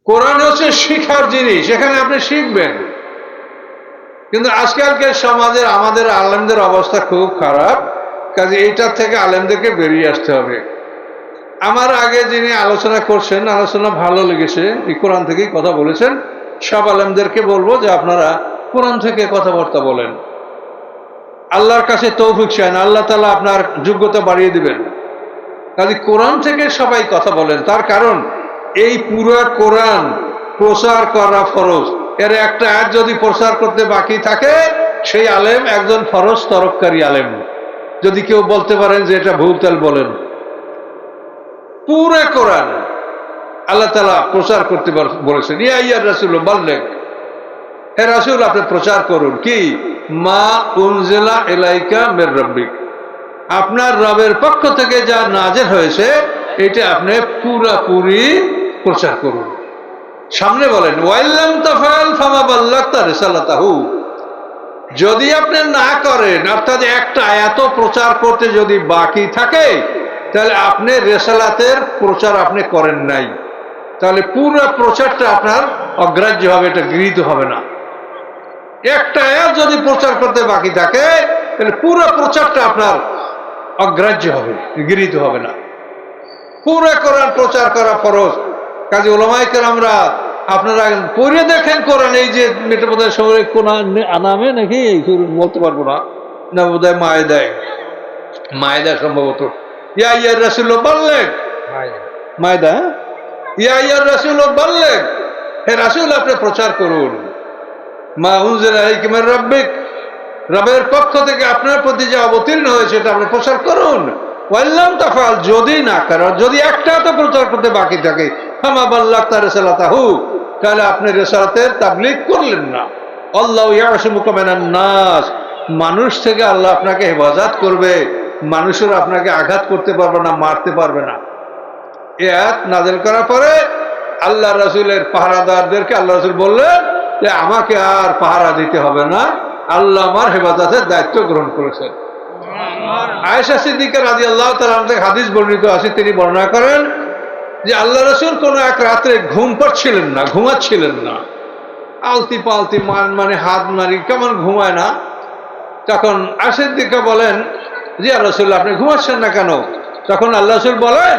কোরআন হচ্ছে শিখার জিনিস, এখানে আপনি শিখবেন। কিন্তু আজকালকার সমাজের আমাদের আলেমদের অবস্থা খুব খারাপ, কাজে এইটার থেকে আলেমদেরকে বেরিয়ে আসতে হবে। আমার আগে যিনি আলোচনা করছেন, আলোচনা ভালো লেগেছে, এই কোরআন থেকেই কথা বলেছেন। সব আলেমদেরকে বলবো যে আপনারা কোরআন থেকে কথাবার্তা বলেন, আল্লাহর কাছে তৌফিক চান, আল্লাহ তাআলা আপনার যোগ্যতা বাড়িয়ে দিবেন। কাজে কোরআন থেকে সবাই কথা বলেন। তার কারণ এই পুরো কোরআন প্রচার করা ফরজ। এর একটা আয়াত যদি প্রচার করতে বাকি থাকে, সেই আলেম একজন ফরজ তরফকারী আলেম। যদি কেউ বলতে পারেন যে এটা ভুল, তাহলে বলেন। পুরো কোরআন আল্লাহ তাআলা প্রচার করতে বলেছেন, ইয়া ইয়া রাসূল বাল্লিগ, হে রাসূল আপনি প্রচার করুন কি মা উনজিলা ইলাইকা মির রাব্বিক, আপনার রবের পক্ষ থেকে যা নাযিল হয়েছে এটা আপনি পুরোপুরি প্রচার করুন। সামনে বলেন ওয়াইল্লাম তাফআল ফামা বাল্লাগতা রিসালাতাহু, যদি আপনি না করেন, অর্থাৎ একটা আয়াত প্রচার করতে যদি বাকি থাকে, তাহলে আপনি রিসালাতের প্রচার আপনি করেন নাই, তাহলে পুরো প্রচারটা আপনার অগ্রাহ্য হবে, এটা গৃহীত হবে না। একটা আয়াত যদি প্রচার করতে বাকি থাকে, তাহলে পুরো প্রচারটা আপনার অগ্রাহ্য হবে, গৃহীত হবে না। পুরো কোরআন প্রচার করা ফরজ। কাজে ওলামায়ে কেরামরা আপনারা পড়ে দেখেন কোরআন, এই যে এটা বোধহয় সবাই কোরআন আনামে নাকি বলতে পারবো না, না বোধহয় মায়েদা সম্ভবত। ইয়া ইয়া রাসূল বাল্লিগ, মায়েদা, ইয়া ইয়া রাসূল বাল্লিগ, হে রাসূল আপনি প্রচার করুন মা উনজিলা ইলাইকা মির রাব্বিক, রবের পক্ষ থেকে আপনার প্রতি যে অবতীর্ণ হয়েছে এটা আপনি প্রচার করুন। ওয়াইল্লাম তাফআল, যদি না করেন, যদি একটা তো প্রচার করতে বাকি থাকে, ফামা বাল্লাগতা রিসালাতাহু, তাহলে আপনি রিসালাতের তাবলীগ করলেন না। আল্লাহু ইয়াসিমুকা মিনান নাস, মানুষ থেকে আল্লাহ আপনাকে হেফাজত করবে, মানুষের আপনাকে আঘাত করতে পারবে না, মারতে পারবে না। এই আয়াত নাযিল করার পরে আল্লাহ রাসূলের পাহারাদারদেরকে আল্লাহ রাসূল বললেন যে আমাকে আর পাহারা দিতে হবে না, আল্লাহ আমার হেফাজতের দায়িত্ব গ্রহণ করেছেন। আয়েশা সিদ্দিকা রাদিয়াল্লাহু তাআলা থেকে হাদিস বর্ণিত আছে, তিনি বর্ণনা করেন যে আল্লাহ রাসূল কোনো এক রাত্রে ঘুম পাচ্ছিলেন না, ঘুমাচ্ছিলেন না, আলতি পালতি মানে হাত মারি কেমন ঘুমায় না। তখন আয়েশা সিদ্দিকা বলেন যে ইয়া রাসূলুল্লাহ আপনি ঘুমাচ্ছেন না কেন? তখন আল্লাহ রাসূল বলেন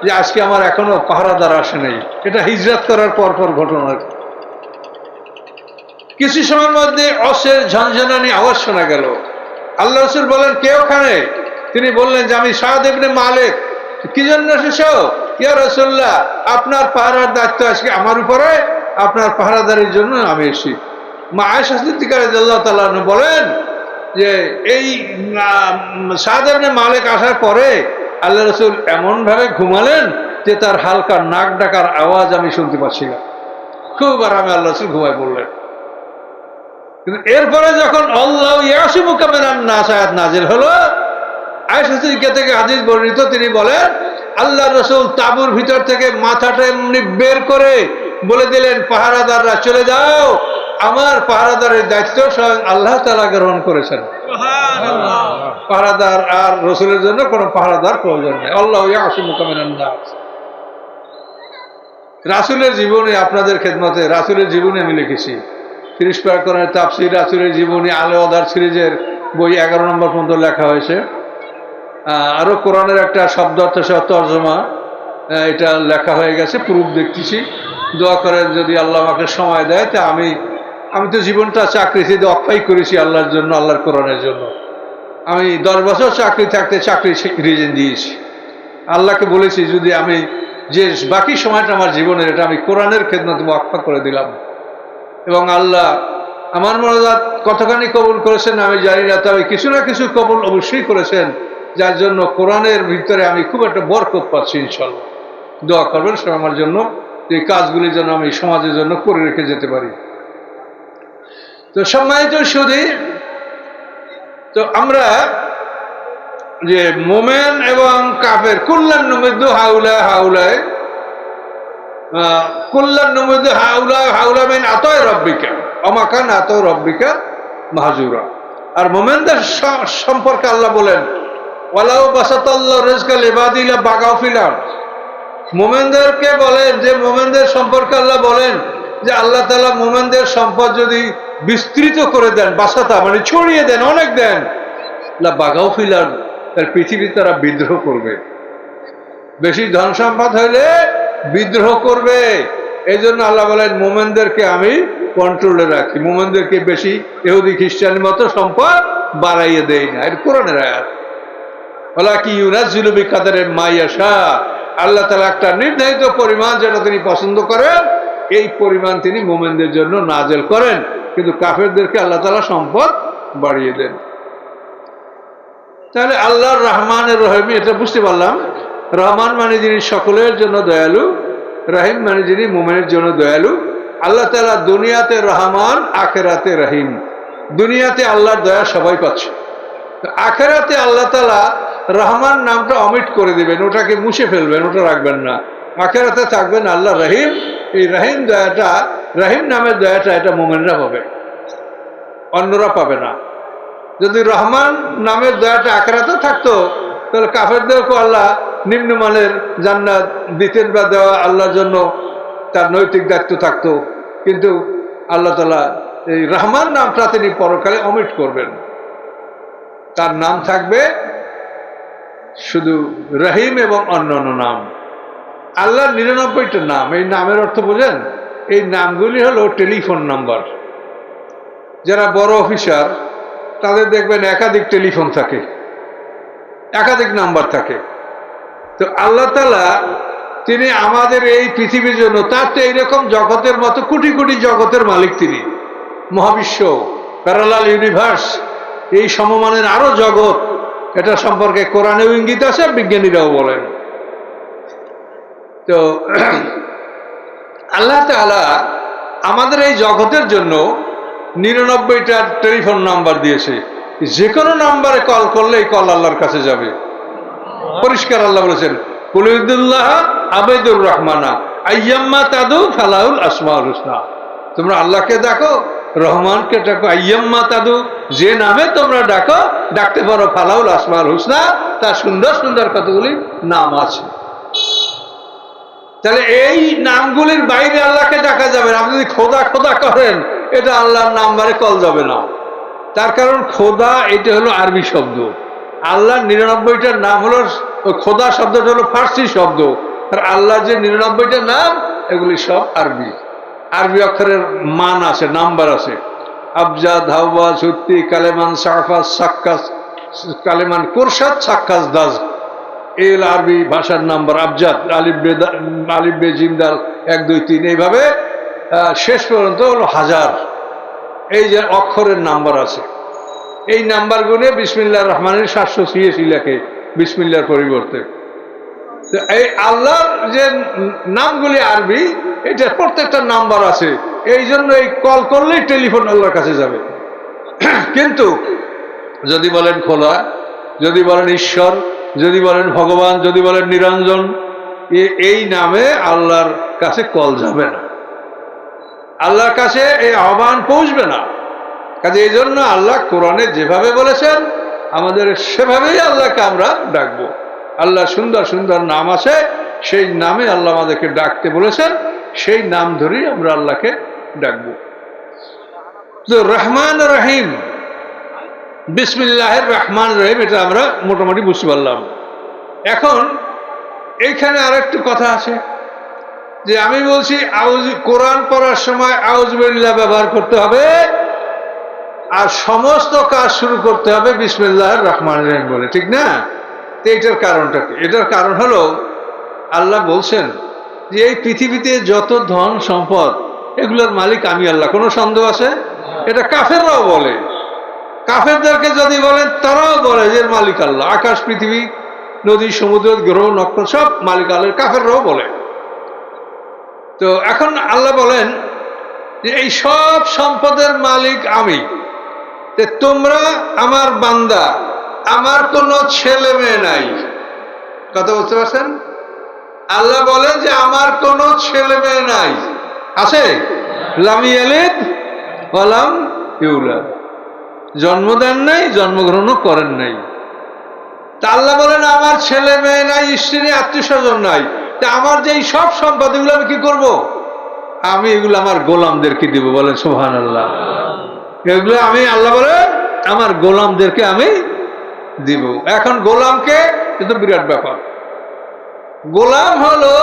যে আজকে আমার এখনো পাহারাদার আসে নাই। এটা হিজরত করার পর ঘটনা। কিছু সময়ের মধ্যে অশ্বের ঝনঝনানি আওয়াজ শোনা গেল। আল্লাহ রাসূল বলেন কে ওখানে? তিনি বললেন যে আমি সাদ ইবনে মালিক। কি জন্য এসেছো? ইয়া রাসূলুল্লাহ আপনার পাহারার দায়িত্ব আজকে আমার উপরে, আপনার পাহারাদারির জন্য আমি এসেছি। মা আয়েশা সিদ্দিকা রাদিয়াল্লাহু তাআলা বলেন যে এই সাদ ইবনে মালিক আসার পরে আল্লাহ রাসূল এমন ভাবে ঘুমালেন যে তার হালকা নাক ডাকার আওয়াজ আমি শুনতে পাচ্ছিলাম। খুব আরামে আল্লাহ রাসূল ঘুমায় পড়লেন। কিন্তু এরপরে যখন আল্লাহু ইয়াসিমুকা মিনান নাস আয়াত নাযিল হলো, আয়েশা সিদ্দিকা থেকে হাদিস বর্ণিত, তিনি বলেন আল্লাহ রাসূল তাঁবুর ভিতর থেকে মাথাটা এমনি বের করে বলে দিলেন পাহারাদাররা চলে যাও, আমার পাহারাদারের দায়িত্ব স্বয়ং আল্লাহ তাআলা গ্রহণ করেছেন। সুবহানাল্লাহ। পাহারাদার আর রাসূলের জন্য কোনো পাহারাদার প্রয়োজন নেই। আল্লাহু ইয়াসিমুকা মিনান নাস। রাসূলের জীবনে, আপনাদের খেদমতে রাসূলের জীবনে আমি লিখেছি 30 পারা কোরআনের তাফসীর, রাসূলের জীবনী, আলে ওয়াদার সিরিজের বই 11 নম্বর পর্যন্ত লেখা হয়েছে। আরো কোরআনের একটা শব্দ অর্থ সহ তর্জমা এটা লেখা হয়ে গেছে, প্রুফ দেখতেছি। দোয়া করেন যদি আল্লাহ আমাকে সময় দেয়। তা আমি তো জীবনটা চাকরিতে অক্ষয় করেছি আল্লাহর জন্য, আল্লাহর কোরআনের জন্য। আমি 10 বছর চাকরি থাকতে চাকরি রিজিন দিয়েছি। আল্লাহকে বলেছি যদি আমি যে বাকি সময়টা আমার জীবনের এটা আমি কোরআনের খেদমতে ওয়াকফ করে দিলাম। এবং আল্লাহ আমার মোনাজাত কতখানি কবুল করেছেন আমি জানি না, তবে কিছু না কিছু কবুল অবশ্যই করেছেন, যার জন্য কোরআনের ভিতরে আমি খুব একটা বরকত পাচ্ছি। ইনশাআল্লাহ দোয়া করবেন সব আমার জন্য, এই কাজগুলি যেন আমি সমাজের জন্য করে রেখে যেতে পারি। তো সম্মানিত সুধী, তো আমরা যে মোমেন এবং কাফের কুল্লান নুমিদ্দু হাউলা হাউলায়, কুল্লান নুমিদ্দু হাউলা হাউলা মিন আতায় রাব্বিকা ওয়া কানা আতাউ রাব্বিকা মাহজুরা। আর মোমেনদের সম্পর্কে আল্লাহ বলেন ওয়ালাউ বাসাতাল্লাহু রিজকা লিবাদি লা বাগাউ ফিল আরদ, মোমেনদেরকে বলেন যে মোমেনদের সম্পর্কে আল্লাহ বলেন যে আল্লাহ তাআলা মোমেনদের সম্পদ যদি বিস্তৃত করে দেন, বাসাতা মানে ছড়িয়ে দেন, অনেক দেন, লা বাগাও ফিলার, তার পৃথিবী তারা বিদ্রোহ করবে। বেশি ধন সম্পদ হইলে বিদ্রোহ করবে। এই জন্য আল্লাহ বলেন মোমেনদেরকে আমি কন্ট্রোলে রাখি, মোমেনদেরকে বেশি ইহুদি খ্রিস্টানের মতো সম্পদ বাড়াইয়ে দেই না। এটা কোরআনের আয়াত। ওলা কি ইউনাজ্জিলু বিকাদারে মা ইয়াশা, আল্লাহ তাআলা একটা নির্ধারিত পরিমাণ যেটা তিনি পছন্দ করেন এই পরিমাণ তিনি মোমেনদের জন্য নাজেল করেন, কিন্তু কাফেরদেরকে আল্লাহ তাআলা সম্পদ বাড়িয়ে দেন। তাহলে আল্লাহর রহমানের রহিম এটা বুঝতে পারলাম। রহমান মানে যিনি সকলের জন্য দয়ালু, রহিম মানে যিনি মোমেনের জন্য দয়ালু। আল্লাহ তাআলা দুনিয়াতে রহমান, আখিরাতে রহিম। দুনিয়াতে আল্লাহর দয়া সবাই পাচ্ছে, আখিরাতে আল্লাহ তাআলা রহমান নামটা অমিট করে দিবেন, ওটাকে মুছে ফেলবেন, ওটা রাখবেন না। আখিরাতে থাকবেন আল্লাহ রহিম। এই রহিম দয়াটা, রহিম নামের দয়াটা এটা মোমেনরা পাবে, অন্যরা পাবে না। যদি রহমান নামের দয়াটা আখিরাতে থাকতো তাহলে কাফেরদেরকে আল্লাহ নিম্নমানের জান্নাত দিতেন বা দেওয়া আল্লাহর জন্য তার নৈতিক দায়িত্ব থাকতো, কিন্তু আল্লাহ তাআলা এই রহমান নামটা তিনি পরকালে অমিট করবেন। তার নাম থাকবে শুধু রহিম এবং অন্যান্য নাম। আল্লাহর 99টা নাম। এই নামের অর্থ বোঝেন? এই নামগুলি হলো টেলিফোন নাম্বার। যারা বড় অফিসার তাদের দেখবেন একাধিক টেলিফোন থাকে, একাধিক নাম্বার থাকে। তো আল্লাহ তাআলা তিনি আমাদের এই পৃথিবীর জন্য, তার তো এইরকম জগতের মতো কোটি কোটি জগতের মালিক তিনি, মহাবিশ্ব, প্যারালাল ইউনিভার্স, এই সমমানের আরো জগৎ, এটা সম্পর্কে কোরআনেও ইঙ্গিত আছে, বিজ্ঞানীরাও বলেন। তো আল্লাহ তাআলা আমাদের এই জগতের জন্য 99টা টেলিফোন নাম্বার দিয়েছে। যে কোনো নাম্বারে কল করলে এই কল আল্লাহর কাছে যাবে। পরিষ্কার আল্লাহ বলেছেন, কুলিদুল্লাহ আবেদুর রহমানা আইয়াম্মা তাদু ফালাহুল আসমাউল হুসনা। তোমরা আল্লাহকে ডাকো, রহমানকে ডাকো, আইয়াম্মা তাদু, যে নামে তোমরা ডাকো, ডাকতে পারো, ফালাহুল আসমাউল হুসনা, তার সুন্দর সুন্দর কতগুলি নাম আছে। তাহলে এই নামগুলির বাইরে আল্লাহকে ডাকা যাবে না। আপনি যদি খোদা খোদা করেন, এটা আল্লাহর নাম্বারে কল যাবে না। তার কারণ খোদা এটা হলো আরবি শব্দ, আল্লাহর 99টার নাম হলো, খোদা শব্দটা হলো ফার্সি শব্দ, আর আল্লাহর যে 99টা নাম এগুলি সব আরবি। আরবি অক্ষরের মান আছে, নাম্বার আছে। আবজাদ, হাওয়া, সুত্তি, কালেমান, সাফাস, সাক্কাস, কালেমান, কোরসাদ, সাক্কাস, দাজ, এই হলো আরবি ভাষার নাম্বার। আবজাদ, আলিফ বে জিম দাল 1 2 3 এইভাবে শেষ পর্যন্ত হলো 1000। এই যে অক্ষরের নাম্বার আছে, এই নাম্বারগুলো বিসমিল্লাহির রহমানির 786 লেখে বিসমিল্লাহর পরিবর্তে। এই আল্লাহর যে নামগুলি আরবি, এটা প্রত্যেকটা নাম্বার আছে। এই জন্য এই কল করলেই টেলিফোন আল্লাহর কাছে যাবে। কিন্তু যদি বলেন খোদা, যদি বলেন ঈশ্বর, যদি বলেন ভগবান, যদি বলেন নিরঞ্জন, এই নামে আল্লাহর কাছে কল যাবে না, আল্লাহর কাছে এই আহ্বান পৌঁছবে না। কাজে এই জন্য আল্লাহ কোরআনে যেভাবে বলেছেন আমাদের সেভাবেই আল্লাহকে আমরা ডাকবো। আল্লাহ সুন্দর সুন্দর নাম আছে, সেই নামে আল্লাহ আমাদেরকে ডাকতে বলেছেন, সেই নাম ধরেই আমরা আল্লাহকে ডাকবো। তো রহমান রহিম, বিসমিল্লাহির রহমান রহিম, এটা আমরা মোটামুটি বুঝতে পারলাম। এখন এইখানে আরেকটু কথা আছে যে আমি বলছি কোরআন পড়ার সময় আউযুবিল্লাহ ব্যবহার করতে হবে, আর সমস্ত কাজ শুরু করতে হবে বিসমিল্লাহির রহমানির রহিম বলে, ঠিক না? তো এটার কারণটা কি? এটার কারণ হলো আল্লাহ বলছেন যে এই পৃথিবীতে যত ধন সম্পদ এগুলোর মালিক আমি আল্লাহ। কোনো সন্দেহ আছে? এটা কাফেররাও বলে, কাফেরদেরকে যদি বলেন তারাও বলে যে মালিক আল্লাহ। আকাশ, পৃথিবী, নদী, সমুদ্র, গ্রহ, নক্ষত্র সব মালিক আল্লাহ, কাফেররাও বলে। তো এখন আল্লাহ বলেন যে এই সব সম্পদের মালিক আমি, তোমরা আমার বান্দা, আমার কোনো ছেলে মেয়ে নাই। কথা বুঝতে পারছেন? আল্লাহ বলেন যে আমার কোনো ছেলে মেয়ে নাই। আছে? লাম ইয়ালিদ ওয়া লাম ইউলাদ, জন্ম দেন নাই, জন্মগ্রহণও করেন নাই। তা আল্লাহ বলেন আমার ছেলে মেয়ে নাই, স্ত্রী, আত্মীয় স্বজন নাই। তা আমার যে এই সব সম্পদ এগুলো আমি কি করব? আমি এগুলো আমার গোলামদেরকে দিব। বলেন সুবহানাল্লাহ। এগুলো আমি, আল্লাহ বলে, আমার গোলামদেরকে আমি দিব। এখন গোলামকে, এটা বিরাট ব্যাপার। গোলাম হলো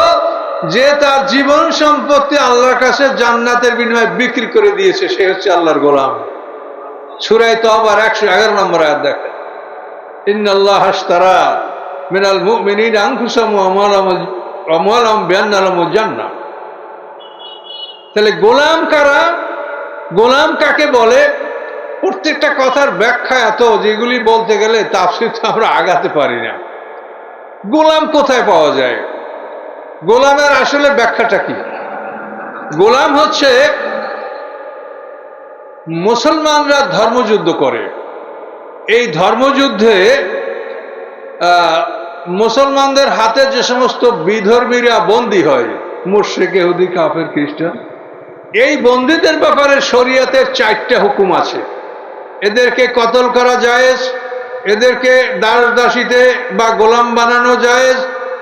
যে তার জীবন সম্পত্তি আল্লাহর কাছে জান্নাতের বিনিময়ে বিক্রি করে দিয়েছে, সে হচ্ছে আল্লাহর গোলাম। সূরা তাওবার 111 নম্বর আয়াত দেখেন, ইন্নাল্লাহা আশতারা মিনাল মুমিনিনা আনফুসাহুম ওয়া আমওয়ালাহুম বিআন্না লাহুমুল জান্নাহ। তাহলে গোলাম কারা? গোলাম কাকে বলে? প্রত্যেকটা কথার ব্যাখ্যা এত, যেগুলি বলতে গেলে তাফসীর তো আমরা আগাতে পারি না। গোলাম কোথায় পাওয়া যায়? গোলামের আসলে ব্যাখ্যাটা কি? গোলাম হচ্ছে, মুসলমানরা ধর্মযুদ্ধ করে। এই ধর্মযুদ্ধে মুসলমানদের হাতে যে সমস্ত বিধর্মীরা বন্দী হয়, মুশরিক, ইহুদি, কাফের, খ্রিস্টান, এই বন্দীদের ব্যাপারে শরীয়তের 4টা হুকুম আছে। এদেরকে কতল করা জায়েজ, এদেরকে দাসদাসীতে বা গোলাম বানানো জায়েজ,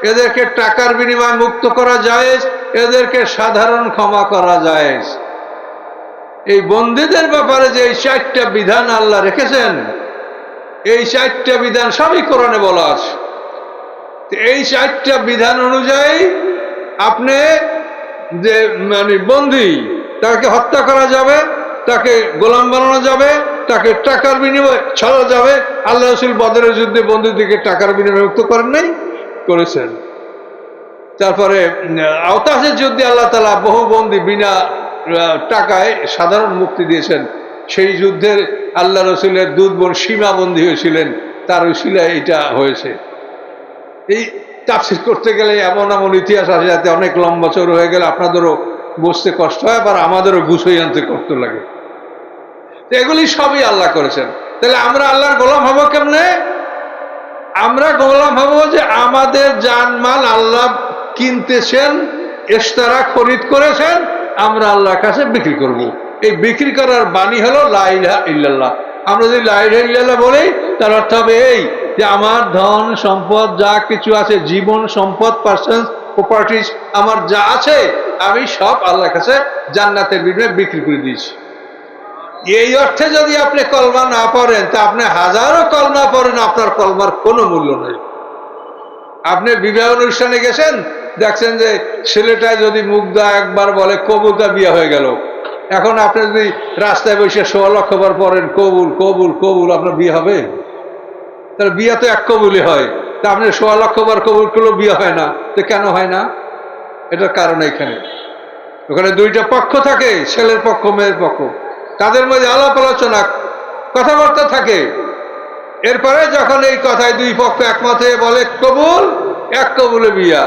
এদেরকে টাকার বিনিময়ে মুক্ত করা জায়েজ, এদেরকে সাধারণ ক্ষমা করা জায়েজ। এই বন্দীদের ব্যাপারে যে এই 4টা বিধান আল্লাহ রেখেছেন, এই 4টা বিধান সবই কোরআনে বলা আছে। এই 4টা বিধান অনুযায়ী আপনি যে বন্দী, তাকে হত্যা করা যাবে, তাকে গোলাম বানানো যাবে, তাকে টাকার বিনিময়ে ছাড়া যাবে। আল্লাহ রাসূল বদরের যুদ্ধে বন্দীদেরকে টাকার বিনিময়ে মুক্ত করেন নাই? করেছেন। তারপরে আওতাসের যুদ্ধে আল্লাহ তাআলা বহু বন্দী বিনা টাকায় সাধারণ মুক্তি দিয়েছেন। সেই যুদ্ধের আল্লাহ রাসূলের দুধ বোন সীমা বন্দী হয়েছিলেন, তার উসিলায় এটা হয়েছে। এই তাফসীর করতে গেলে এমন এমন ইতিহাস আছে, যাতে অনেক লম্বা চৌড় হয়ে গেলে আপনাদেরও বুঝতে কষ্ট হয়, আবার আমাদেরও গুছাই আনতে কষ্ট লাগে। এগুলি সবই আল্লাহ করেছেন। তাহলে আমরা আল্লাহর গোলাম হব কেমনে? আমরা গোলাম হব যে আমাদের জানমাল আল্লাহ কিনতেছেন, ইশতারা খরিদ করেছেন, আমরা আল্লাহর কাছে বিক্রি করব। এই বিক্রি করার বাণী হলো লা ইলাহা ইল্লাল্লাহ। আমরা যদি লা ইলাহা ইল্লাল্লাহ বলি, তার অর্থ হবে এই যে আমার ধন সম্পদ যা কিছু আছে, জীবন সম্পদ, পার্সন, প্রপার্টিজ, আমার যা আছে, আমি সব আল্লাহর কাছে জান্নাতের বিনিময়ে বিক্রি করে দিয়েছি। এই অর্থে যদি আপনি কলমা না পড়েন, তা আপনি হাজারো কলমা পড়েন, আপনার কলমার কোনো মূল্য নেই। আপনি বিবাহ অনুষ্ঠানে গেছেন, দেখছেন যে ছেলেটায় যদি মুগ্ধা একবার বলে কবুল, তা বিয়ে হয়ে গেল। এখন আপনি যদি রাস্তায় বসে 1.25 লক্ষ বার পড়েন কবুল কবুল কবুল, আপনার বিয়ে হবে? তাহলে বিয়ে তো এক কবুলই হয়। তা আপনি 1.25 লক্ষ বার কবুল করলেও বিয়ে হয় না, তো কেন হয় না? এটার কারণ এখানে, ওখানে 2টা পক্ষ থাকে, ছেলের পক্ষ, মেয়ের পক্ষ, তাদের মধ্যে আলাপ আলোচনা, কথাবার্তা থাকে। এরপরে যখন এই কথায় 2 পক্ষ একমত হয়ে বলে কবুল, এক কবুলে বিয়া।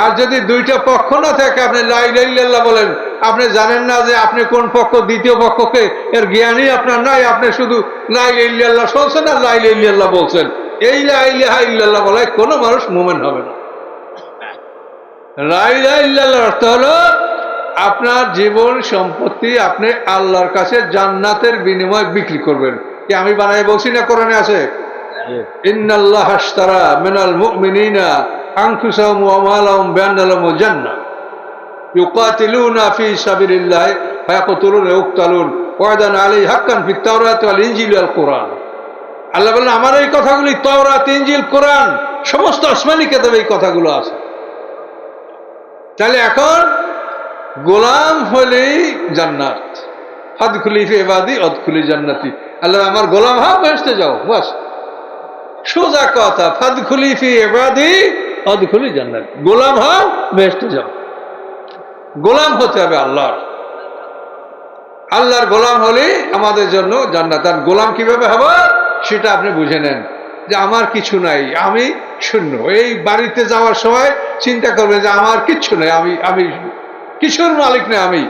আর যদি 2টা পক্ষ না থাকে, আপনি লা ইলাহা ইল্লাল্লাহ বলেন, আপনি জানেন না যে আপনি কোন পক্ষ, দ্বিতীয় পক্ষকে, এর জ্ঞানই আপনার নাই। আপনি শুধু লা ইলাহা ইল্লাল্লাহ শুনছেন আর লা ইলাহা ইল্লাল্লাহ বলছেন। এই লা ইলাহা ইল্লাল্লাহ বলে কোনো মানুষ মুমিন হবে না। লা ইলাহা ইল্লাল্লাহর অর্থ হলো আপনার জীবন সম্পত্তি আপনি আল্লাহর কাছে জান্নাতের বিনিময়ে বিক্রি করবেন। কি আমি বানাই বলছি না? কোরআনে আছে, ইন্নাল্লাহা আশতারা মিনাল মুমিনিনা আনফুসাহুম ওয়া আমওয়ালাহুম বিআন্না লাহুমুল জান্নাহ ইউকাতিলুনা ফি সাবিলিল্লাহি ফায়াকতুলুনা ওয়া ইউকতালুন ওয়াদান আলাইহি হাক্কান ফিত তাওরাতি ওয়াল ইনজিল ওয়াল কোরআন। আল্লাহ বলেন, আমার এই কথাগুলি তাওরাত, ইনজিল, কোরআন, সমস্ত আসমানি কিতাবে এই কথাগুলো আছে। তাহলে এখন গোলাম হলেই জান্নাত। ফাদখুলি ফি ইবাদি আদখুলি জান্নাতি। আল্লাহ আমার গোলাম হও, বেহেশতে যাও, বাস সোজা কথা। ফাদখুলি ফি ইবাদি আদখুলি জান্নাতি, গোলাম হও, বেহেশতে যাও। গোলাম হতে হবে আল্লাহর। আল্লাহর গোলাম হলে আমাদের জন্য জান্নাত। আর গোলাম কিভাবে হবে সেটা আপনি বুঝে নেন, যে আমার কিছু নাই, আমি শূন্য। এই বাড়িতে যাওয়ার সময় চিন্তা করবে যে আমার কিচ্ছু নেই, আমি কিছুর মালিক নেই, আমি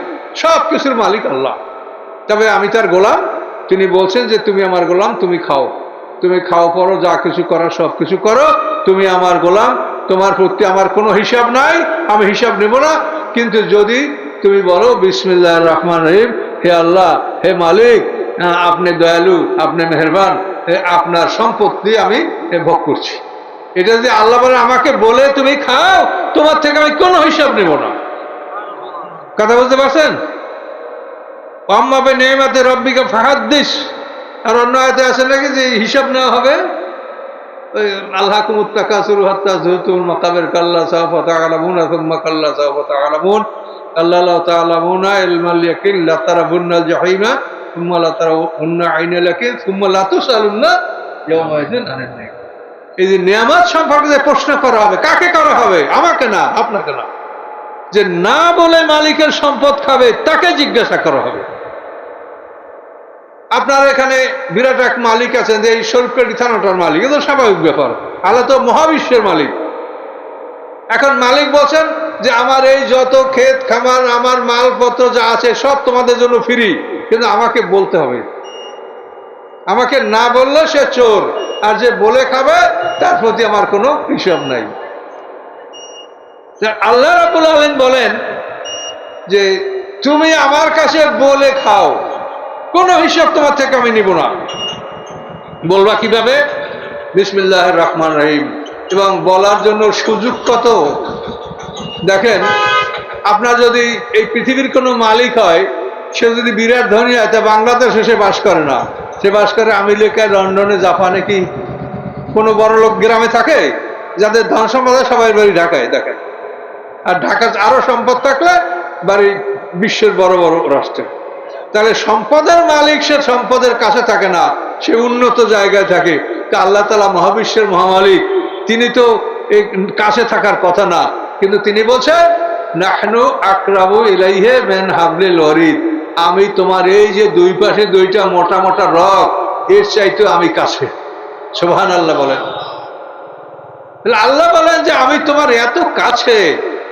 সব কিছুর মালিক আল্লাহ। তবে আমি তার গোলাম। তিনি বলছেন যে তুমি আমার গোলাম, তুমি খাও, তুমি খাও, পড়ো, যা কিছু করার সব কিছু করো, তুমি আমার গোলাম, তোমার প্রতি আমার কোনো হিসাব নাই, আমি হিসাব নেব না। কিন্তু যদি তুমি বলো বিসমিল্লাহির রহমানির রহিম, হে আল্লাহ, হে মালিক, আপনি দয়ালু, আপনি মেহেরবান, আপনার সম্পত্তি আমি ভোগ করছি, এটা যদি আল্লাহ বলে আমাকে বলে তুমি খাও, তোমার থেকে আমি কোনো হিসাব নেব না। কথা বুঝতে পারছেন? আম্মা বে নেমাতে রব্বিকা ফাহাদ্দিস। আর অন্য আয়াতে আছে নাকি যে হিসাব নেওয়া হবে, ওই আল্লাহকুমুত তাকাসুরু হাত্তা যুরতুমুল মাকাবির কাল্লা সাওফা তা'লামুনা সুম্মা কাল্লা সাওফা তা'লামুন কাল্লা লাউ তা'লামুনা ইলমাল ইয়াকিন লা তারাবুন্নাল জাহিমা সুম্মা লা তারাউন্না আইনাল ইয়াকিন সুম্মা লা তুসআলুন্না ইয়াওমাইযিন আনিন নাঈম। এই যে নিয়ামত সম্পর্কে যে প্রশ্ন করা হবে, কাকে করা হবে? আমাকে না, আপনাকে না। যে না বলে মালিকের সম্পদ খাবে তাকে জিজ্ঞাসা করা হবে। আপনার এখানে বিরাট এক মালিক আছেন যে এই শরীফকাঠি থানাটার মালিক, এটা স্বাভাবিক ব্যাপার। আল্লাহ তো মহাবিশ্বের মালিক। এখন মালিক বলছেন যে আমার এই যত ক্ষেত খামার, আমার মালপত্র যা আছে সব তোমাদের জন্য ফ্রি, কিন্তু আমাকে বলতে হবে। আমাকে না বললে সে চোর, আর যে বলে খাবে তার প্রতি আমার কোনো হিসাব নাই। আল্লাহ রাব্বুল আলামিন বলেন যে তুমি আমার কাছে বলে খাও, কোনো হিসাব তোমার থেকে আমি নিব না। বলবা কিভাবে? বিসমিল্লাহির রহমানির রহিম। এবং বলার জন্য সুযোগ কত দেখেন। আপনার যদি এই পৃথিবীর কোনো মালিক হয়, সে যদি বিরাট ধনী হয়, তা বাংলাদেশে সে বাস করে না, সে বাস করে আমেরিকায়, লন্ডনে, জাপানে, কি কোনো বড় লোক গ্রামে থাকে যাদের ধন সম্পদ সবাই বাড়ি ঢাকায়। দেখেন, আর ঢাকা আরো সম্পদ থাকলে বাড়ি বিশ্বের বড় বড় রাষ্ট্রে। তাহলে সম্পদের মালিক সে সম্পদের কাছে থাকে না, সে উন্নত জায়গায় থাকে। তা আল্লাহ তাআলা মহাবিশ্বের মহামালিক, তিনি তো এই কাছে থাকার কথা না, কিন্তু তিনি বলছেন নাহনু আকরাবু ইলাইহি মিন হাবলিল ওয়ারিদ। আমি তোমার এই যে দুই পাশে দুইটা মোটা মোটা রগ, এর চাইতে আমি কাছে। সুবহানাল্লাহ বলেন। আল্লাহ বলেন যে আমি তোমার এত কাছে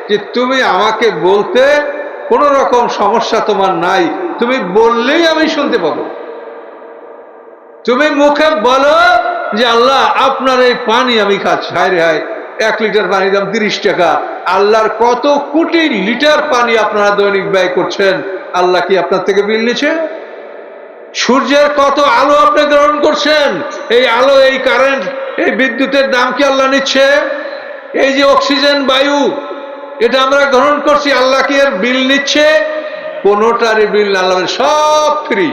যে তুমি আমাকে বলতে কোন রকম সমস্যা তোমার নাই, তুমি বললেই আমি শুনতে পাবো। তুমি মুখে বলো যে আল্লাহ আপনার এই পানি আমি খাচ্ছি, হায় রে হায়, 1 লিটার পানির দাম 30 টাকা। আল্লাহর কত কোটি লিটার পানি আপনারা দৈনিক ব্যয় করছেন, আল্লাহ কি আপনার থেকে বিল নিচ্ছে? সূর্যের কত আলো আপনি গ্রহণ করছেন, এই আলো, এই কারেন্ট, এই বিদ্যুতের দাম কি আল্লাহ নিচ্ছে? এই যে অক্সিজেন বায়ু, এটা আমরা গ্রহণ করছি, আল্লাহ কি এর বিল নিচ্ছে? কোনোটারই বিল না, আল্লাহ সব ফ্রি।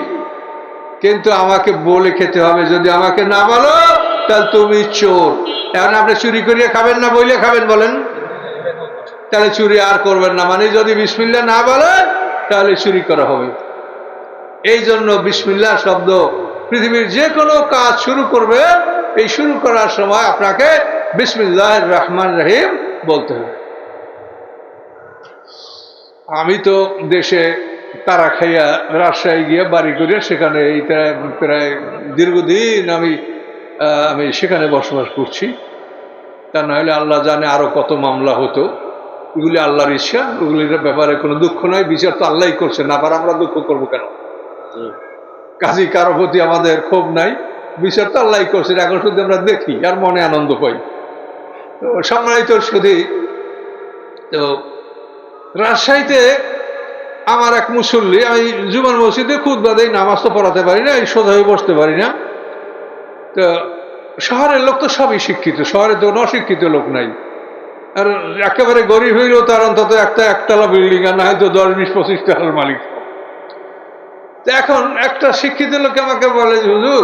কিন্তু আমাকে বলে খেতে হবে। যদি আমাকে না বলো তাহলে তুমি চোর। এখন আপনি চুরি করিয়ে খাবেন না বইলে খাবেন বলেন? তাহলে চুরি আর করবেন না। মানে যদি বিসমিল্লাহ না বলেন তাহলে চুরি করা হবে। এই জন্য বিসমিল্লাহ শব্দ পৃথিবীর যে কোনো কাজ শুরু করবে, এই শুরু করার সময় আপনাকে বিসমিল্লাহির রহমানির রহিম বলতে হবে। আমি তো দেশে তারা খাইয়া রাজশাহী গিয়ে বাড়ি করিয়া সেখানে এইটা প্রায় দীর্ঘদিন আমি সেখানে বসবাস করছি। তা নাহলে আল্লাহ জানে আরো কত মামলা হতো। এগুলি আল্লাহর ইচ্ছা, ওগুলির ব্যাপারে কোনো দুঃখ নাই। বিচার তো আল্লাহই করছেন, আবার আমরা দুঃখ করবো কেন? কাজী কারো প্রতি আমাদের ক্ষোভ নাই, বিচার তো আল্লাহই করছেন। এখন শুধু আমরা দেখি আর মনে আনন্দ পাই। তো সম্মানিত সুধী, তো রাজশাহীতে আমার এক মুসল্লি, আমি জুমার মসজিদে খুতবা দেই, নামাজ তো পড়াতে পারি না, এই সোজা হয়ে বসতে পারি না। তো শহরের লোক তো সবই শিক্ষিত, শহরে তো অশিক্ষিত লোক নাই। আর একেবারে গরিব হইলেও তার অন্তত একতলা বিল্ডিং, আর না হয়তো 10-20-25 টাকার মালিক। তো এখন একটা শিক্ষিত লোক আমাকে বলে, হুজুর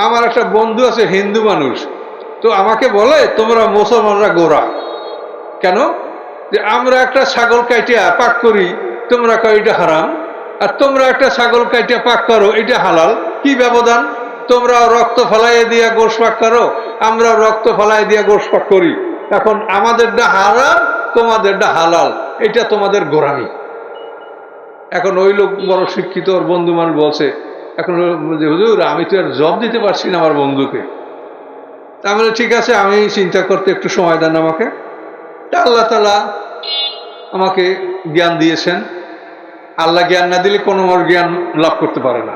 আমার একটা বন্ধু আছে হিন্দু মানুষ, তো আমাকে বলে তোমরা মুসলমানরা গোরা কেন? যে আমরা একটা ছাগল কাটিয়া পাক করি, তোমরা কয় এটা হারাম, আর তোমরা একটা ছাগল কাটিয়া পাক করো, এটা হালাল। কি ব্যবধান? তোমরা রক্ত ফলাইয়ে দিয়া গোশ পাক করো, আমরা রক্ত ফলাই দিয়া গোশ পাক করি। এখন আমাদেরটা হারাম, তোমাদেরটা হালাল, এটা তোমাদের গোরামি। এখন ওই লোক বড় শিক্ষিত, ওর বন্ধু মানুষ বলছে, এখন হুজুর আমি তো আর জব দিতে পারছি না আমার বন্ধুকে। তা আমি ঠিক আছে, আমি চিন্তা করতে একটু সময় দেন আমাকে। তা আল্লাহ তাআলা আমাকে জ্ঞান দিয়েছেন। আল্লাহ জ্ঞান না দিলে কোনো জ্ঞান লাভ করতে পারে না।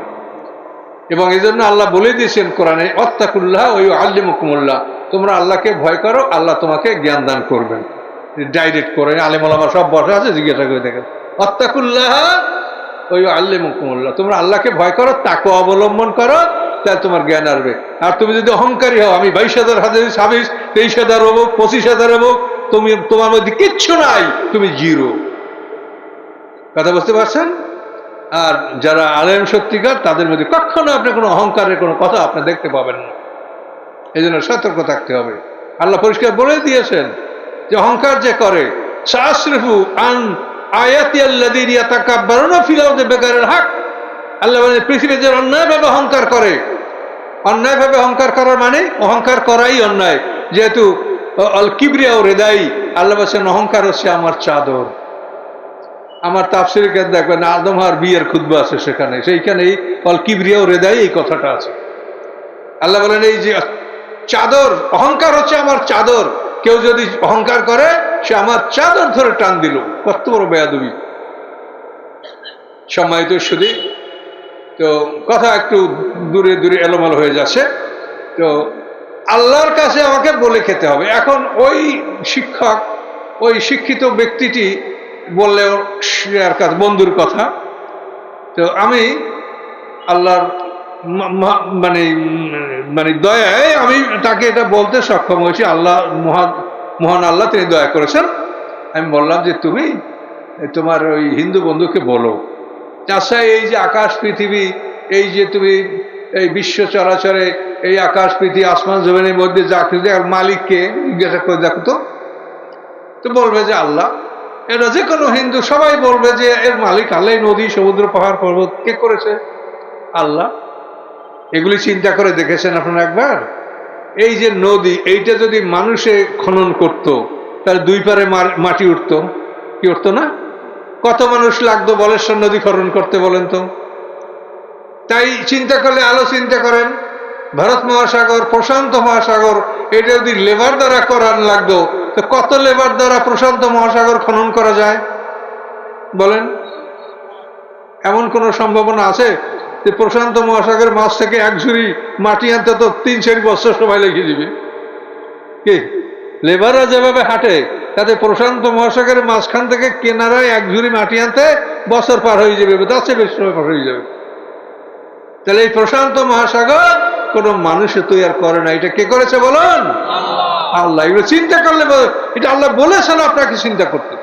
এবং এই জন্য আল্লাহ বলে দিয়েছেন কোরআনে, ওয়াত্তাকুল্লাহ ওয়া ইউআল্লিমুকুমুল্লাহ, তোমরা আল্লাহকে ভয় করো, আল্লাহ তোমাকে জ্ঞান দান করবেন। ডাইরেক্ট করে আলেম ওলামা সব বসে আছে, জিজ্ঞাসা করে দেখেন, ওয়াত্তাকুল্লাহ ওয়া ইউআল্লিমুকুমুল্লাহ, তোমরা আল্লাহকে ভয় করো, তাকওয়া অবলম্বন করো, তাহলে তোমার জ্ঞান আসবে। আর তুমি যদি অহংকারী হও, আমি 22,000 হাদিস হাফিজ, 23,000 হবো, 25,000 হবো, তুমি তোমার মধ্যে কিচ্ছু নাই, তুমি জিরো। কথা বুঝতে পারছেন? আর যারা আলেম সত্যিকার, তাদের মধ্যে কখনো আপনি কোনো অহংকারের কোনো কথা আপনি দেখতে পাবেন না। এই জন্য সতর্ক থাকতে হবে। আল্লাহ পরিষ্কার বলে দিয়েছেন যে অহংকার যে করে, সাসরিফু আন আয়াতি আল্লাযীনা ইয়াতাকাব্বারুনা ফিল আরদি বিগাইরিল হক। আল্লাহ বলেন পৃথিবীতে যে অন্যায়ভাবে অহংকার করে, অন্যায়ভাবে অহংকার করার মানে অহংকার করাই অন্যায়। যেহেতু আল কিবরিয়া ও রিদাই, আল্লাহ বলেন অহংকার হচ্ছে আমার চাদর। আমার তাফসীরে দেখবেন আদম আর বিয়ের খুতবা আছে, সেখানে সেইখানেই অল কিবরিয়া ও রিদাই এই কথাটা আছে। আল্লাহ বলেন এই যে চাদর, অহংকার হচ্ছে আমার চাদর, কেউ যদি অহংকার করে সে আমার চাদর ধরে টান দিল। কত বড় বেয়াদবি! সম্মানিত সুধী, তো কথা একটু দূরে দূরে এলোমেলো হয়ে যাচ্ছে। তো আল্লাহর কাছে আমাকে বলে খেতে হবে। এখন ওই শিক্ষক, ওই শিক্ষিত ব্যক্তিটি বললে বন্ধুর কথা, তো আমি আল্লাহর মানে মানে দয়ায় আমি তাকে এটা বলতে সক্ষম হয়েছি। আল্লাহ মহান আল্লাহ, তিনি দয়া করেছেন। আমি বললাম যে তুমি তোমার ওই হিন্দু বন্ধুকে বলো, আচ্ছা এই যে আকাশ পৃথিবী, এই যে তুমি এই বিশ্ব চরাচরে এই আকাশ পৃথিবী আসমান জমিনের মধ্যে যা কিছু, মালিককে জিজ্ঞাসা করে দেখো তো বলবে যে আল্লাহ। এটা যে কোনো হিন্দু সবাই বলবে যে এর মালিক আল্লাহ। নদী, সমুদ্র, পাহাড়, পর্বত কে করেছে? আল্লাহ। এগুলি চিন্তা করে দেখেছেন আপনারা একবার? এই যে নদী, এইটা যদি মানুষে খনন করত, তাহলে দুই পারে মাটি উঠতো, কি উঠতো না? কত মানুষ লাগতো বলেশ্বর নদী খনন করতে বলেন তো? তাই চিন্তা করলে, আলো চিন্তা করেন, ভারত মহাসাগর, প্রশান্ত মহাসাগর, এটা যদি লেবার দ্বারা করার লাগতো, তো কত লেবার দ্বারা প্রশান্ত মহাসাগর খনন করা যায় বলেন? এমন কোন সম্ভাবনা আছে যে প্রশান্ত মহাসাগরের মাছ থেকে এক ঝুড়ি মাটি আনতে তো 3-4 বছর সময় লেগে যাবে? কি লেবাররা যেভাবে হাঁটে, তাতে প্রশান্ত মহাসাগরের মাঝখান থেকে কেনারায় এক ঝুড়ি মাটি আনতে বছর পার হয়ে যাবে, তার চেয়ে বেশি সময় পার হয়ে যাবে। তাহলে এই প্রশান্ত মহাসাগর কোন মানুষে তৈরি করে না, এটা কে করেছে বলুন? আল্লাহ। এগুলো চিন্তা করলে, এটা আল্লাহ বলেছেন আপনাকে চিন্তা করতে।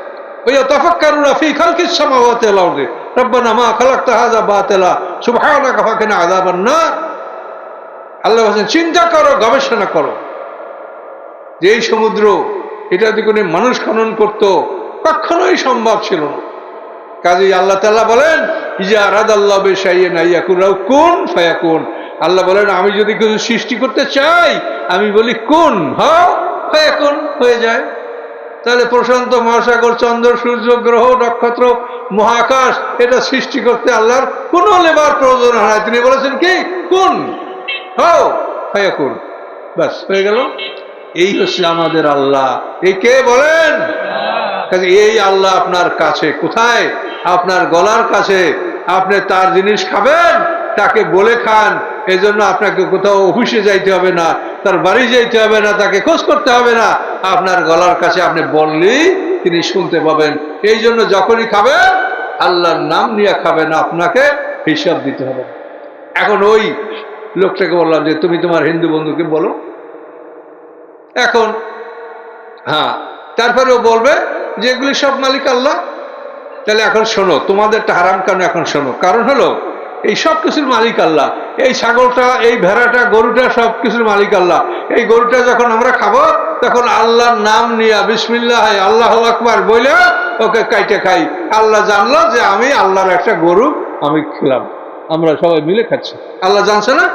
ويتفكرون في خلق السماوات والارض ربنا ما خلقت هذا باطلا سبحانك فقنا عذاب النار। আল্লাহ বলেন চিন্তা করো, গবেষণা করো যে এই সমুদ্র, এটা যদি কোনো মানুষ খনন করত কখনোই সম্ভব ছিল না। কাজেই আল্লাহ তাআলা বলেন ইজা আরাদাল্লাহু বিশাইইন আইয়াকুন লাহু কুন ফায়াকুন। আল্লাহ বলেন আমি যদি কিছু সৃষ্টি করতে চাই, আমি বলি কুন হও, ফায়াকুন, হয়ে যায়। তাহলে প্রশান্ত মহাসাগর, চন্দ্র, সূর্য, গ্রহ, নক্ষত্র, মহাকাশ, এটা সৃষ্টি করতে আল্লাহর কোনো লেবার প্রয়োজন হয় না। তিনি বলেছেন কি কুন হও ফায়াকুন, ব্যাস হয়ে গেল। এই হচ্ছে আমাদের আল্লাহ। এই কে বলেন? এই আল্লাহ আপনার কাছে। কোথায়? আপনার গলার কাছে। আপনি তার জিনিস খাবেন, তাকে বলে খান। এই জন্য আপনাকে কোথাও অফিসে যাইতে হবে না, তার বাড়ি যাইতে হবে না, তাকে খোঁজ করতে হবে না। আপনার গলার কাছে আপনি বললেই তিনি শুনতে পাবেন। এই জন্য যখনই খাবেন আল্লাহর নাম নিয়ে খাবেন, আপনাকে হিসাব দিতে হবে। এখন ওই লোকটাকে বললাম যে তুমি তোমার হিন্দু বন্ধুকে বলো। এখন হ্যাঁ, তারপরেও বলবে যে এগুলি সব মালিক আল্লাহ। তাহলে এখন শোনো, তোমাদেরটা হারাম কেন? এখন শোনো, কারণ হলো এই সব কিছুর মালিক আল্লাহ। এই ছাগলটা, এই ভেড়াটা, গরুটা, সব কিছুর মালিক আল্লাহ। এই গরুটা যখন আমরা খাবো, তখন আল্লাহর নাম নিয়ে বিসমিল্লাহ আল্লাহু আকবার বলে ওকে কাইটে খাই। আল্লাহ জানলো যে আমি আল্লাহর একটা গরু আমি খেলাম, আমরা সবাই মিলে খাচ্ছি। আল্লাহ জানছে না?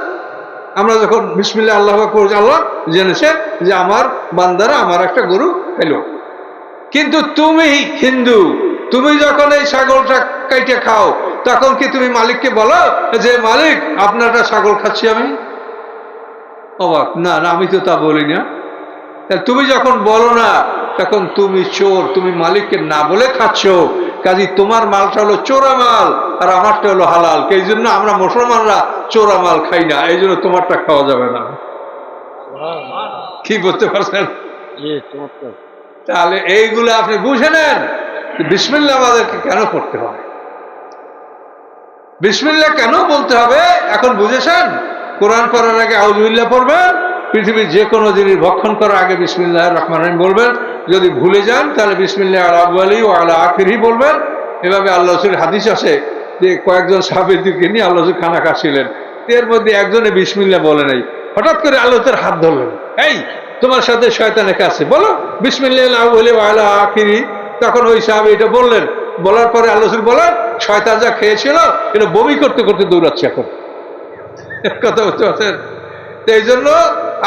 আমরা যখন বিসমিল্লাহ আল্লাহু আকবার, আল্লাহ জেনেছে যে আমার বান্দারা আমার একটা গরু খেলো। কিন্তু তুমি হিন্দু, তুমি যখন এই ছাগলটা কাইটে খাও, তখন কি তুমি মালিককে বলো যে মালিক আপনারটা ছাগল খাচ্ছি আমি? অবাক না, আমি তো তা বলি না। তুমি যখন বলো না, তখন তুমি চোর। তুমি মালিককে না বলে খাচ্ছ। কাজী তোমার মালটা হলো চোরা মাল, আর আমারটা হলো হালাল। এই জন্য আমরা মুসলমানরা চোরা মাল খাই না, এই জন্য তোমারটা খাওয়া যাবে না। কি বলতে পারছেন? তাহলে এইগুলো আপনি বুঝে নেন। বিসমিল্লাহ আমাদেরকে কেন পড়তে হবে, বিসমিল্লাহ কেন বলতে হবে, এখন বুঝেছেন? কোরআন পড়ার আগে আউযুবিল্লাহ পড়বেন, পৃথিবীর যে কোনো জিনিস ভক্ষণ করার আগে বিসমিল্লাহির রহমানির রহিম বলবেন, যদি ভুলে যান তাহলে বিসমিল্লাহ আলা আউয়ালি ওয়া আলা আখিরি বলবেন। এভাবে আল্লাহ রাসূলের হাদিস আছে যে কয়েকজন সাহাবীদেরকে নিয়ে আল্লাহ রাসূল খানা খাচ্ছিলেন, এর মধ্যে একজনে বিসমিল্লাহ বলে নাই। হঠাৎ করে আল্লাহ তার হাত ধরলেন, এই তোমার সাথে শয়তান একা আছে, বলো বিসমিল্লাহ আলা আউয়ালি ওয়া আলা আখিরি। তখন ওই সাহাবী এটা বললেন, বলার পরে আল্লাহ রাসূল বলেন, শয়তান যা খেয়েছিল এটা বমি করতে করতে দৌড়াচ্ছে এখন। কথা বুঝতে পারছেন? এই জন্য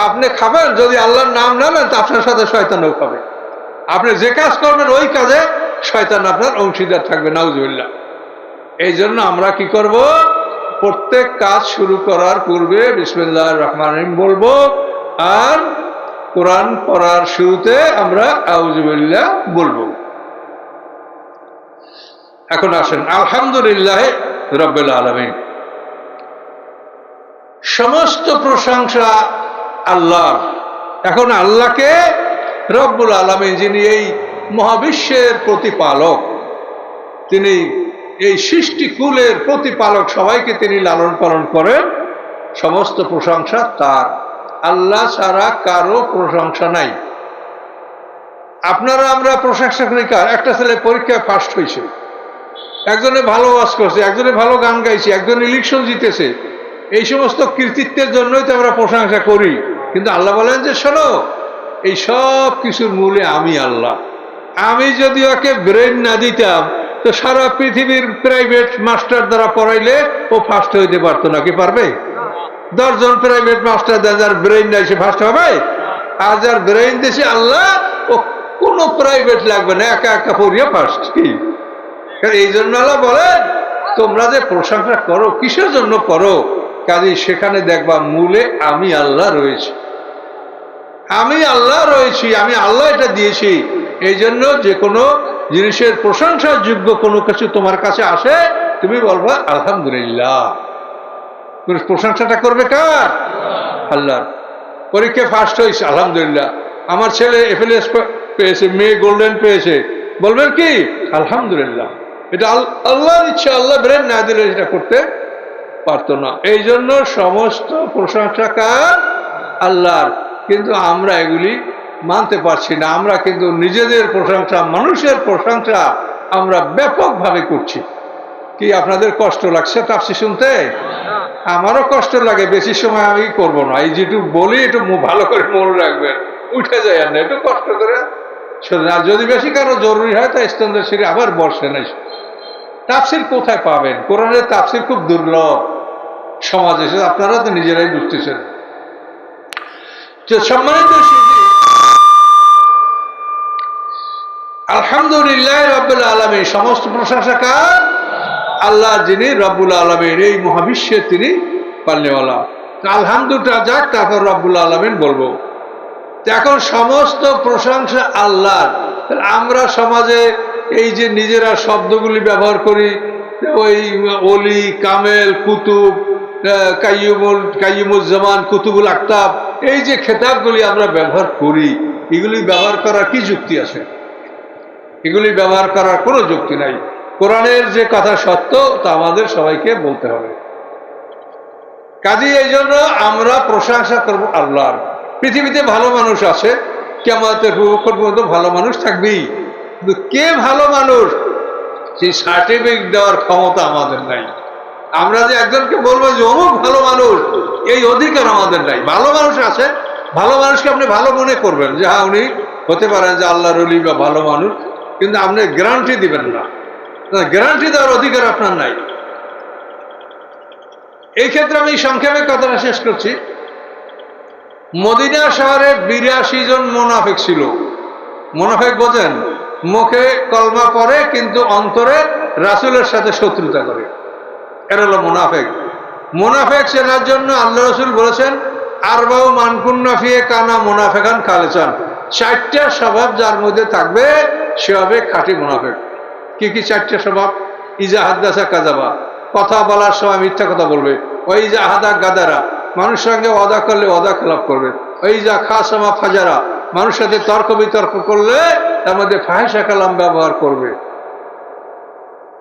আপনি খাবেন, যদি আল্লাহর নাম নেবেন তো আপনার সাথে শয়তানও খাবে। আপনি যে কাজ করবেন ওই কাজে শয়তান আপনার অংশীদার থাকবে, নাউজুবিল্লাহ। এই জন্য আমরা কি করব, প্রত্যেক কাজ শুরু করার পূর্বে বিসমিল্লাহির রহমানির রহিম বলবো, আর কোরআন পড়ার শুরুতে আমরা আউযুবিল্লাহ বলবো। এখন আসেন আলহামদুলিল্লাহ রাব্বিল আলামিন। সমস্ত প্রশংসা আল্লাহর। এখন আল্লাহকে রব্বুল আলামিন, যিনি এই মহাবিশ্বের প্রতিপালক, তিনি এই সৃষ্টিকুলের প্রতিপালক, সবাইকে তিনি লালন পালন করেন, সমস্ত প্রশংসা তার। আল্লাহ ছাড়া কারো প্রশংসা নাই। আপনারা আমরা প্রশংসা করি কার? একটা ছেলে পরীক্ষায় ফার্স্ট হয়েছে, একজনে ভালো ওয়াজ করছে, একজনে ভালো গান গাইছে, একজন ইলেকশন জিতেছে, এই সমস্ত কৃতিত্বের জন্যই তো আমরা প্রশংসা করি। কিন্তু আল্লাহ বলেন যে শোনো, এই সব কিছুর মূলে আমি আল্লাহ। আমি যদি ওকে ব্রেন না দিতাম তো সারা পৃথিবীর প্রাইভেট মাস্টার দ্বারা পড়াইলে ও ফার্স্ট হইতে পারতো না। কি পারবে? 10 জন প্রাইভেট মাস্টার দেয়, যার ব্রেন নাই সে ফার্স্ট হবে? আর যার ব্রেন দেশে আল্লাহ, ও কোনো প্রাইভেট লাগবে না, একা একা পড়িয়া ফার্স্ট। কি এই জন্য আল্লাহ বলেন, তোমরা যে প্রশংসা করো কিসের জন্য করো? কাজেই সেখানে দেখবা মূলে আমি আল্লাহ রয়েছি, আমি আল্লাহ রয়েছি, আমি আল্লাহ এটা দিয়েছি। এই জন্য যে কোনো জিনিসের প্রশংসার যোগ্য কোনো কিছু তোমার কাছে আসে, তুমি বলবা আলহামদুলিল্লাহ। প্রশংসাটা করবে কার? আল্লাহ। পরীক্ষায় ফার্স্ট হয়েছে, আলহামদুলিল্লাহ। আমার ছেলে এফএলএস পেয়েছে, মেয়ে গোল্ডেন পেয়েছে, বলবেন কি? আলহামদুলিল্লাহ। এটা আল্লাহর ইচ্ছা, আল্লাহ ব্রেন না দিলে এটা করতে পারতো না। এই জন্য সমস্ত প্রশংসা কার? আল্লাহর। কিন্তু আমরা এগুলি মানতে পারছি না। আমরা কিন্তু নিজেদের প্রশংসা, মানুষের প্রশংসা আমরা ব্যাপকভাবে করছি। কি আপনাদের কষ্ট লাগছে তাফসীর শুনতে? আমারও কষ্ট লাগে, বেশি সময় আমি করব না। এই যেটুকু বলি একটু ভালো করে মনে রাখবেন, উঠে যায় না, একটু কষ্ট করে শোনেন। আর যদি বেশি কারো জরুরি হয় তা স্তন্দের সিঁড়ি আবার বসে নাই। তাফসীর কোথায় পাবেন? কোরআনের তাফসীর খুব দুর্লভ সমাজে, আপনারা তো নিজেরাই বুঝতেছেন। সম্মানিত আলহামদুলিল্লাহ রাব্বুল আলামিন, সমস্ত প্রশংসা কার? আল্লাহ, যিনি রব্বুল আলামিন, এই মহাবিশ্বের তিনি পালনেওয়ালা। আলহামদুলিল্লাহ যাক, তারপর রব্বুল আলামিন বলবো। এখন সমস্ত প্রশংসা আল্লাহর। আমরা সমাজে এই যে নিজেরা শব্দগুলি ব্যবহার করি, ওই অলি, কামেল, কুতুব, কাইয়ুমুজ্জামান, কুতুবুল আকতাব, এই যে খেতাবগুলি আমরা ব্যবহার করি, এগুলি ব্যবহার করার কি যুক্তি আছে? এগুলি ব্যবহার করার কোনো যুক্তি নাই। কোরআনের যে কথা সত্য তা আমাদের সবাইকে বলতে হবে। কাজেই এই জন্য আমরা প্রশংসা করবো আল্লাহর। পৃথিবীতে ভালো মানুষ আছে, কিয়ামতের পর্যন্ত ভালো মানুষ থাকবেই, কিন্তু কে ভালো মানুষ সেই সার্টিফিকেট দেওয়ার ক্ষমতা আমাদের নাই। আমরা যে একজনকে বলবো যে অমুক ভালো মানুষ, এই অধিকার আমাদের নাই। ভালো মানুষ আছে, ভালো মানুষকে আপনি ভালো মনে করবেন যে হ্যাঁ উনি হতে পারেন যে আল্লাহর ওলি বা ভালো মানুষ, কিন্তু আপনি গ্যারান্টি দিবেন না, গ্যারান্টি দেওয়ার অধিকার আপনার নাই। এই ক্ষেত্রে আমি সংক্ষেপে কথাটা শেষ করছি। মদিনা শহরে 82 জন মুনাফিক ছিল। মুনাফিক বোঝেন? মুখে কলমা পড়ে কিন্তু অন্তরে রাসূলের সাথে শত্রুতা করে, এরা হলো মুনাফিক। মুনাফিক চেনার জন্য আল্লাহ রাসূল বলেছেন, আরবাউ মান কুন্না ফিহি কানা মুনাফিকান খালিসান। 4টা স্বভাব যার মধ্যে থাকবে সে হবে খাঁটি মুনাফিক। কি কি 4টা স্বভাব? ইজা হাদ্দাসা কাযাবা, কথা বলার সময় মিথ্যা কথা বলবে। ওই ইজা হাদা গাদারা, মানুষের সঙ্গে ওয়াদা করলে ওয়াদা খেলাপ করবে। ওই যা খাসামা ফাজারা, মানুষের সাথে তর্ক বিতর্ক করলে তার মধ্যে ফাহিশা কালাম ব্যবহার করবে।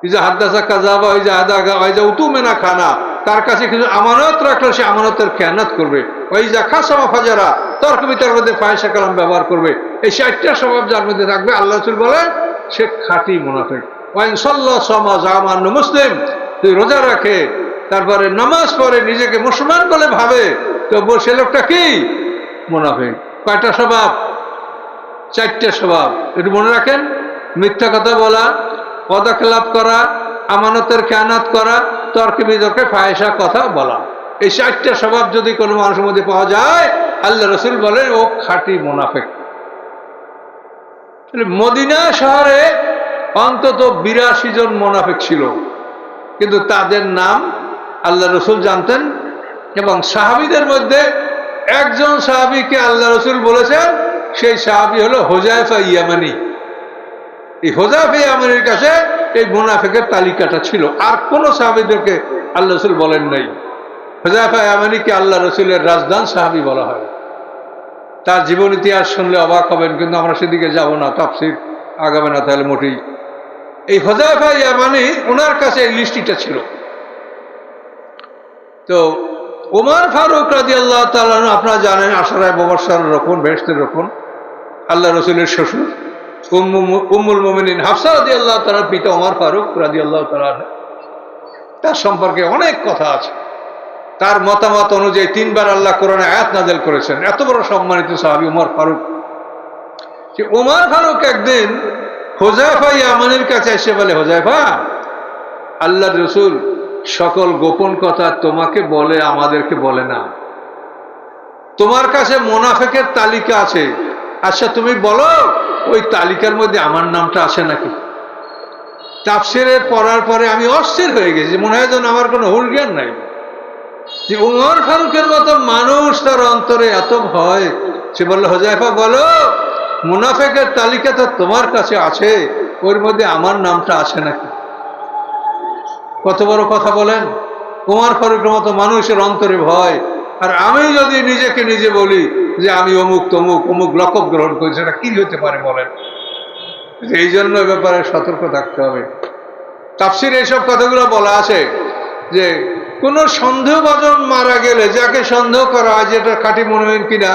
ইজা হাদ্দাসা কাযাবা, ওই যা হাদা, ওই যা উতুমেনা খানা, তার কাছে কিছু আমানত রাখলে সে আমানতের খেয়ানত করবে, ওই যা খাসামা ফাজারা তর্ক বিতর্কের মধ্যে ফাহিশা কালাম ব্যবহার করবে। এই 4টা স্বভাব যার মধ্যে থাকবে, আল্লাহ রাসূল বলেন সে খাঁটি মুনাফিক। ওয়াইন সাল্লা সামা জামান মুসলিম, তুই রোজা রাখে তারপরে নামাজ পড়ে নিজেকে মুসলমান বলে ভাবে, তো সে লোকটা কি মুনাফিক। কয়টা স্বভাব? 4টা স্বভাব। একটু মনে রাখেন, মিথ্যা কথা বলা, ওয়াদা খেলাপ করা, আমানতের খেয়ানত করা, তর্কে বিতর্কে ফাহিশা কথা বলা। এই 4টা স্বভাব যদি কোনো মানুষের মধ্যে পাওয়া যায়, আল্লাহ রাসূল বলেন ও খাঁটি মুনাফিক। মদিনা শহরে অন্তত 82 জন মুনাফিক ছিল, কিন্তু তাদের নাম আল্লাহ রাসূল জানতেন। এবং সাহাবীদের মধ্যে একজন সাহাবীকে আল্লাহ রাসূল বলেছেন, সেই সাহাবী হলো হুযায়ফা ইয়ামানি। এই হুযায়ফা ইয়ামানির কাছে এই মুনাফিকের তালিকাটা ছিল, আর কোন সাহাবীদেরকে আল্লাহ রাসূল বলেন নাই। হুযায়ফা ইয়ামানিকে আল্লাহ রাসূলের রাজদান সাহাবী বলা হয়। তার জীবন ইতিহাস শুনলে অবাক হবেন, কিন্তু আমরা সেদিকে যাব না, তাফসীর আগাবে না তাহলে মোটেই। এই হুযায়ফা ইয়ামানি, ওনার কাছে এই লিস্টিটা ছিল। তো ওমর ফারুক রাদিয়াল্লাহু তাআলা আনহু, আপনারা জানেন আশরায়ে মুবাশশারুর রকম, বেহেশতের রকম, আল্লাহ রাসূলের শ্বশুর উম্মুল মুমিনিন হাফসা রাদিয়াল্লাহু তাআলার পিতা ওমর ফারুক রাদিয়াল্লাহু তাআলা, তার সম্পর্কে অনেক কথা আছে। তার মতামত অনুযায়ী 3 বার আল্লাহ কোরআনে আয়াত নাযিল করেছেন। এত বড় সম্মানিত সাহাবী ওমর ফারুক। যে ওমর ফারুক একদিন হুযায়ফা ইয়ামানির কাছে এসে বলে, হুযায়ফা, আল্লাহর রাসূল সকল গোপন কথা তোমাকে বলে, আমাদেরকে বলে না। তোমার কাছে মুনাফিকের তালিকা আছে, আচ্ছা তুমি বলো ওই তালিকার মধ্যে আমার নামটা আছে নাকি? তাফসীরে পড়ার পরে আমি অস্থির হয়ে গেছি, মনে হয় যেন আমার কোনো হুঁশ জ্ঞান নাই। যে ওমর ফারুকের মতো মানুষ, তার অন্তরে এত ভয়। সে বলল, হুযায়ফা বলো, মুনাফিকের তালিকা তো তোমার কাছে আছে, ওর মধ্যে আমার নামটা আছে নাকি? কত বড় কথা বলেন! ওমর ফারুকের মতো মানুষের অন্তরে ভয়। আর আমি যদি নিজেকে নিজে বলি যে আমি অমুক তমুক অমুক লকব গ্রহণ করি, সেটা কি হতে পারে বলেন? এই জন্য এ ব্যাপারে সতর্ক থাকতে হবে। তাফসীরে এইসব কথাগুলো বলা আছে যে কোন সন্দেহভাজন মারা গেলে, যাকে সন্দেহ করা হয় যে এটা খাঁটি মুমিন কিনা,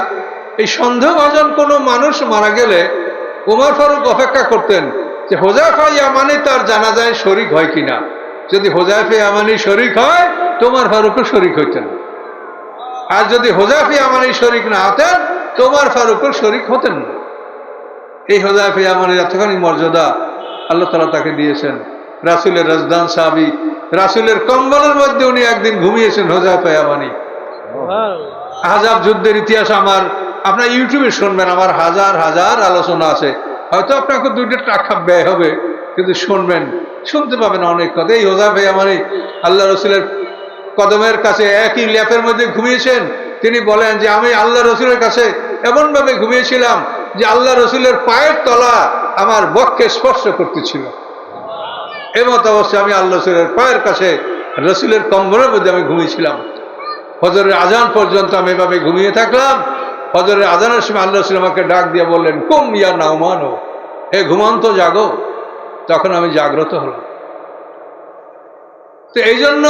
এই সন্দেহভাজন কোনো মানুষ মারা গেলে ওমর ফারুক অপেক্ষা করতেন যে হুযায়ফা ইয়ামানি তার জানাজায় শরীক হয় কিনা। যদি হুযায়ফা ইয়ামানি শরীক হয়, তো ওমর ফারুকও শরীক হইতেন। আর যদি হুযায়ফা ইয়ামানি শরীক না হতেন, তো ওমর ফারুকও শরীক হতেন না। এই হুযায়ফা ইয়ামানির এতখানি মর্যাদা আল্লাহ তাআলা তাকে দিয়েছেন। রাসূলের রাজদান সাহাবী, রাসূলের কম্বলের মধ্যে উনি একদিন ঘুমিয়েছেন হুযায়ফা ইয়ামানি। আহজাব যুদ্ধের ইতিহাস আপনার ইউটিউবে শুনবেন, আমার হাজার হাজার আলোচনা আছে। হয়তো আপনাকে 2টা টাকা ব্যয় হবে, কিন্তু শুনতে পাবেন অনেক কথা। এই হুযায়ফা ইয়ামানি আল্লাহ রাসূলের কদমের কাছে একই ল্যাপের মধ্যে ঘুমিয়েছেন। তিনি বলেন যে আমি আল্লাহ রাসূলের কাছে এমনভাবে ঘুমিয়েছিলাম যে আল্লাহ রাসূলের পায়ের তলা আমার বক্ষে স্পর্শ করতেছিল। এমত অবস্থায় আমি আল্লাহ রাসূলের পায়ের কাছে, রাসূলের কম্বলের মধ্যে আমি ঘুমিয়েছিলাম। ফজরের আজান পর্যন্ত আমি এভাবে ঘুমিয়ে থাকলাম। ফজরের আজানের সময় আল্লাহ রাসূল আমাকে ডাক দিয়ে বললেন, কুম ইয়া নাওমান, হে ঘুমন্ত জাগো। তখন আমি জাগ্রত হলাম। তো এই জন্য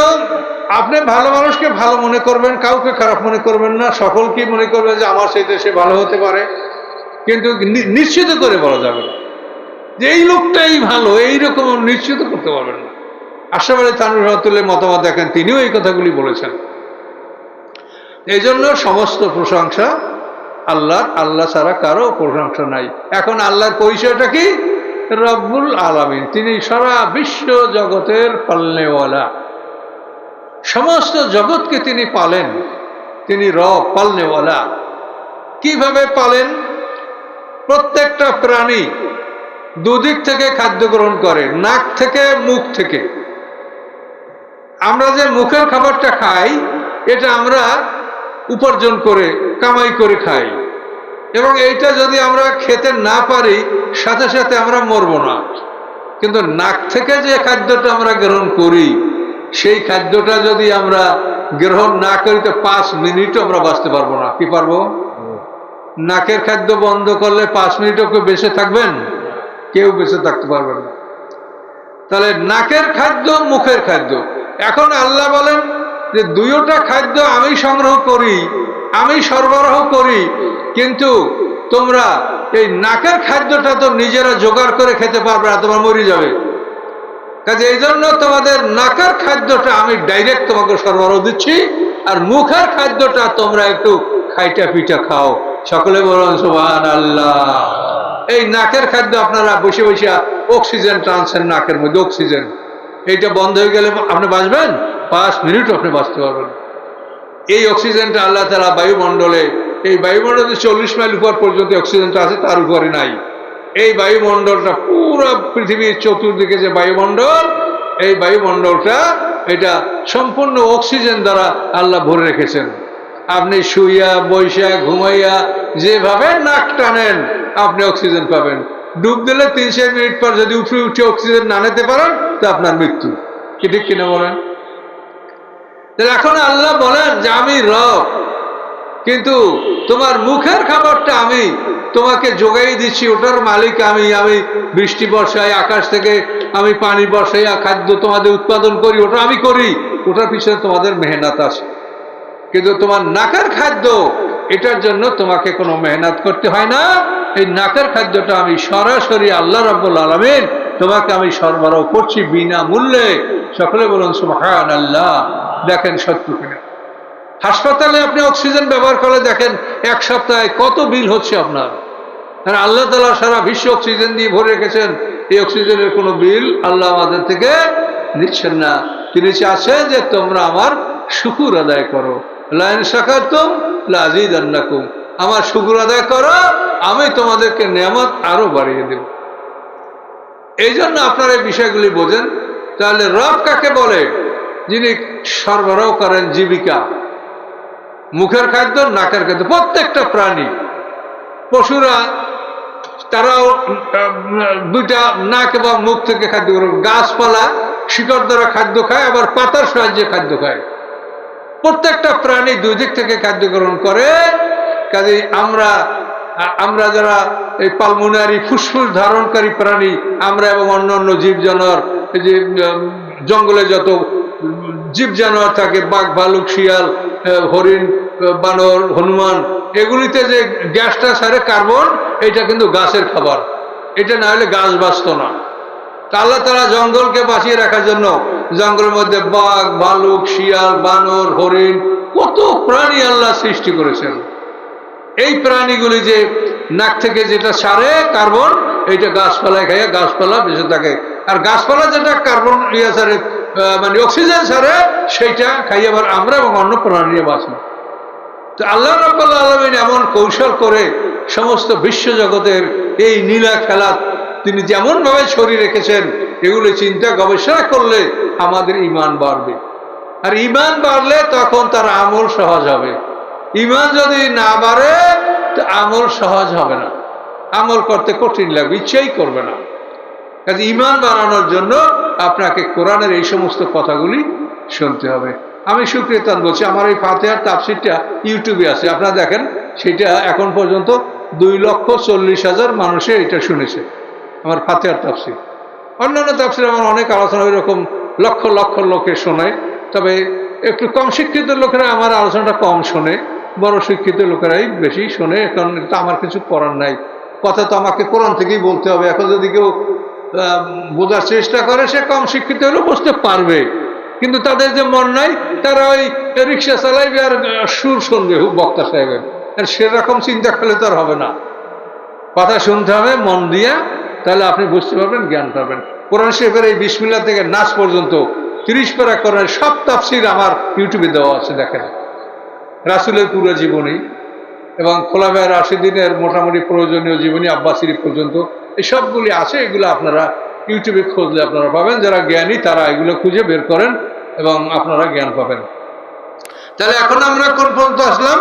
আপনি ভালো মানুষকে ভালো মনে করবেন, কাউকে খারাপ মনে করবেন না। সকলকেই মনে করবেন যে আমার সাথে সে ভালো হতে পারে, কিন্তু নিশ্চিত করে বলা যাবে না যে এই লোকটাই ভালো, এইরকম নিশ্চিত করতে পারবেন না। আশরাফ আলী থানভী রাহমাতুল্লাহ মতামত দেখেন, তিনিও এই কথাগুলি বলেছেন। এই জন্য সমস্ত প্রশংসা আল্লাহর, আল্লাহ ছাড়া কারো প্রশংসা নাই। এখন আল্লাহর পরিচয়টা কি? রব্বুল আলামিন। তিনি সারা বিশ্ব জগতের পালনেওয়ালা, সমস্ত জগৎকে তিনি পালেন। তিনি রব, পালনেওয়ালা। কিভাবে পালেন? প্রত্যেকটা প্রাণী দুদিক থেকে খাদ্য গ্রহণ করে, নাক থেকে, মুখ থেকে। আমরা যে মুখের খাবারটা খাই, এটা আমরা উপার্জন করে, কামাই করে খাই, এবং এইটা যদি আমরা খেতে না পারি, সাথে সাথে আমরা মরব না। কিন্তু নাক থেকে যে খাদ্যটা আমরা গ্রহণ করি, সেই খাদ্যটা যদি আমরা গ্রহণ না করি, তো 5 মিনিটও আমরা বাঁচতে পারবো না। কি পারবো? নাকের খাদ্য বন্ধ করলে 5 মিনিটও কেউ বেঁচে থাকবেন? কেউ বেঁচে থাকতে পারবেন না। তাহলে নাকের খাদ্য, মুখের খাদ্য। এখন আল্লাহ বলেন যে দুইটা খাদ্য আমি সংগ্রহ করি, আমি সরবরাহ করি, কিন্তু তোমরা এই নাকের খাদ্যটা তো নিজেরা জোগাড় করে খেতে পারবে না, তোমার মরে যাবে। কাজে এই জন্য তোমাদের নাকের খাদ্যটা আমি ডাইরেক্ট তোমাকে সরবরাহ দিচ্ছি, আর মুখের খাদ্যটা তোমরা একটু খাইটা পিঠা খাও। সকলে বলুন সুবহানাল্লাহ। এই নাকের খাদ্য আপনারা বসে বসে অক্সিজেন টানছেন নাকের মধ্যে, অক্সিজেন, এইটা বন্ধ হয়ে গেলে আপনি বাঁচবেন? 5 মিনিট আপনি বাঁচতে পারবেন। এই অক্সিজেনটা আল্লাহ তাআলা বায়ুমণ্ডলে, এই বায়ুমণ্ডলে 40 মাইল উপর পর্যন্ত অক্সিজেনটা আছে, তার উপরে নাই। এই বায়ুমণ্ডলটা পুরো পৃথিবীর চতুর্দিকে যে বায়ুমণ্ডল, এই বায়ুমণ্ডলটা এটা সম্পূর্ণ অক্সিজেন দ্বারা আল্লাহ ভরে রেখেছেন। আপনি শুইয়া বৈশা ঘুমাইয়া যেভাবে নাক টানেন আপনি অক্সিজেন পাবেন। ডুব দিলে 3-4 মিনিট পর যদি উপরে উঠে অক্সিজেন না নিতে পারেন তা আপনার মৃত্যু। কি ঠিক কিনা বলেন? এখন আল্লাহ বলেন যে আমি রব, কিন্তু তোমার মুখের খাবারটা আমি তোমাকে যোগাই দিচ্ছি, ওটার মালিক আমি। আমি বৃষ্টি বর্ষায়, আকাশ থেকে আমি পানি বর্ষাই, খাদ্য তোমাদের উৎপাদন করি, ওটা আমি করি, ওটার পিছনে তোমাদের মেহনত আছে। কিন্তু তোমার নাকের খাদ্য, এটার জন্য তোমাকে কোনো মেহনত করতে হয় না। এই নাকের খাদ্যটা আমি সরাসরি আল্লাহ রাব্বুল আলামিন তোমাকে আমি সরবরাহ করছি বিনামূল্যে। সকলে বলুন সুবহানাল্লাহ। দেখেন সত্য কিনা। হাসপাতালে আপনি অক্সিজেন ব্যবহার করে দেখেন 1 সপ্তাহে কত বিল হচ্ছে আপনার। আর আল্লাহ তাআলা সারা বিশ্ব অক্সিজেন দিয়ে ভরে রেখেছেন, এই অক্সিজেনের কোনো বিল আল্লাহ আমাদের থেকে নিচ্ছেন না। তিনি চাচ্ছেন যে তোমরা আমার শুকর আদায় করো। লা ইন শাকারতুম লা আযীদান্নাকুম, আমার শুকর আদায় করো, আমি তোমাদেরকে নেয়ামত আরো বাড়িয়ে দেব। এই জন্য আপনারা এই বিষয়গুলি বোঝেন। তাহলে রব কাকে বলে? যিনি সরবরাহ করেন জীবিকা, মুখের খাদ্য, নাকের খাদ্য। প্রত্যেকটা প্রাণী, পশুরা তারাও দুইটা নাক এবং মুখ থেকে খাদ্য গ্রহণ। গাছপালা শিকড় দ্বারা খাদ্য খায়, আবার পাতার সাহায্যে খাদ্য খায়। প্রত্যেকটা প্রাণী দুই দিক থেকে খাদ্য গ্রহণ করে। কাজেই আমরা যারা এই পালমোনারি ফুসফুস ধারণকারী প্রাণী, আমরা এবং অন্যান্য জীব জানোয়ার, এই যে জঙ্গলে যত জীব জানোয়ার থাকে, বাঘ, ভালুক, শিয়াল, হরিণ, বানর, হনুমান, এগুলিতে যে গ্যাসটা ছাড়ে কার্বন, এটা কিন্তু গাছের খাবার। এটা না হলে গাছ বাঁচত না। আল্লাহ তাআলা জঙ্গলকে বাঁচিয়ে রাখার জন্য জঙ্গলের মধ্যে বাঘ, ভালুক, শিয়াল, বানর, হরিণ, কত প্রাণী আল্লাহ সৃষ্টি করেছেন। এই প্রাণীগুলি যে নাক থেকে যেটা ছাড়ে কার্বন, এইটা গাছপালায় খাইয়া গাছপালা বেঁচে থাকে। আর গাছপালা যেটা কার্বন ছাড়ে, মানে অক্সিজেন ছাড়ে, সেইটা খাই আবার আমরা এবং অন্য প্রাণীরা বাঁচি। তো আল্লাহ রাব্বুল আলামিন এমন কৌশল করে সমস্ত বিশ্বজগতের এই নীলা খেলা তিনি যেমনভাবে ছড়িয়ে রেখেছেন, এগুলো চিন্তা গবেষণা করলে আমাদের ঈমান বাড়বে। আর ঈমান বাড়লে তখন তার আমল সহজ হবে। ঈমান যদি না বাড়ে তো আমল সহজ হবে না, আমল করতে কঠিন লাগবে, ইচ্ছাই করবে না। কাজে ঈমান বাড়ানোর জন্য আপনাকে কোরআনের এই সমস্ত কথাগুলি শুনতে হবে। আমি সুকৃতান বলছি, আমার এই ফাতিহার তাফসিরটা ইউটিউবে আছে, আপনারা দেখেন। সেটা এখন পর্যন্ত 2,40,000 মানুষে এটা শুনেছে, আমার ফাতিহার তাফসির। অন্যান্য তাফসির আমার অনেক আলোচনা এরকম লক্ষ লক্ষ লোকে শোনে, তবে একটু কম শিক্ষিত লোকেরা আমার আলোচনাটা কম শোনে, বড় শিক্ষিত লোকেরাই বেশি শোনে। কারণ তো আমার কিছু করার নাই, কথা তো আমাকে কোরআন থেকেই বলতে হবে। এখন যদি কেউ বোঝার চেষ্টা করে, সে কম শিক্ষিত হলেও বুঝতে পারবে, কিন্তু তাদের যে মন নাই, তারা ওই রিক্সা চালাইবে আর সুর শুনবে বক্তা সাহেবের। সেরকম চিন্তা করলে তো আর হবে না। কথা শুনতে হবে মন দিয়া, তাহলে আপনি বুঝতে পারবেন, জ্ঞান পাবেন। কোরআন শরীফের এই বিসমিল্লাহ থেকে নাস পর্যন্ত 30 পারা কোরআনের সব তাফসির আমার ইউটিউবে দেওয়া আছে, দেখেন। রাসূলের পুরো জীবনী এবং খোলাফায়ে রাশিদিনের মোটামুটি প্রয়োজনীয় জীবনী আব্বাসির পর্যন্ত এই সবগুলি আছে। এগুলো আপনারা ইউটিউবে খুঁজলে আপনারা পাবেন। যারা জ্ঞানী তারা এগুলো খুঁজে বের করেন এবং আপনারা জ্ঞান পাবেন। তাহলে এখন আমরা কোন পর্যন্ত আসলাম?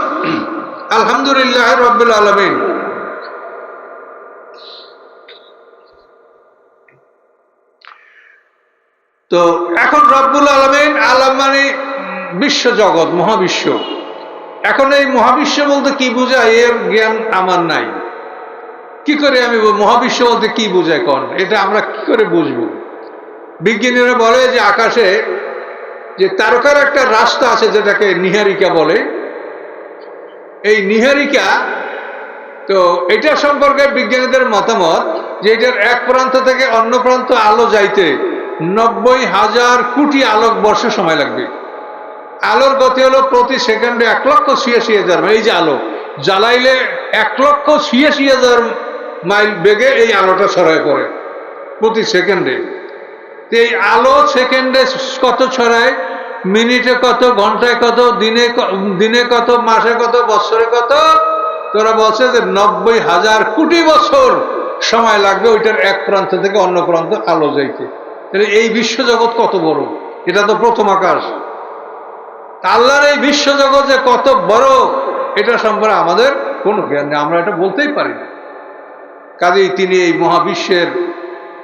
আলহামদুলিল্লাহ রাব্বিল আলামিন। তো এখন রব্বুল আলামিন, আলাম মানে বিশ্ব জগৎ, মহাবিশ্ব। এখন এই মহাবিশ্ব বলতে কি বোঝায়, এর জ্ঞান আমার নাই। কি করে আমি মহাবিশ্ব বলতে কি বোঝায়, কোন এটা আমরা কি করে বুঝবো? বিজ্ঞানীরা বলে যে আকাশে যে তারকার একটা রাস্তা আছে যেটাকে নিহারিকা বলে। এই নিহারিকা, তো এটা সম্পর্কে বিজ্ঞানীদের মতামত যে এটার এক প্রান্ত থেকে অন্য প্রান্ত আলো যাইতে 90,000 কোটি আলোক বর্ষ সময় লাগবে। আলোর গতি হলো প্রতি সেকেন্ডে 1,86,000 মাইল। এই যে আলো জ্বালাইলে 1,86,000 মাইল বেগে এই আলোটা ছড়ায় পড়ে প্রতি সেকেন্ডে। এই আলো সেকেন্ডে কত ছড়ায়, মিনিটে কত, ঘন্টায় কত, দিনে কত, মাসে কত, বছরে কত, তোরা বলছে যে 90,000 কোটি বছর সময় লাগবে ওইটার এক প্রান্ত থেকে অন্য প্রান্ত আলো যাইতে। তাহলে এই বিশ্বজগৎ কত বড়, এটা তো প্রথম আকাশ। আল্লাহর এই বিশ্বজগৎ যে কত বড় এটা সম্পর্কে আমাদের কোনো জ্ঞান নেই, আমরা এটা বলতেই পারি না। কাজেই তিনি এই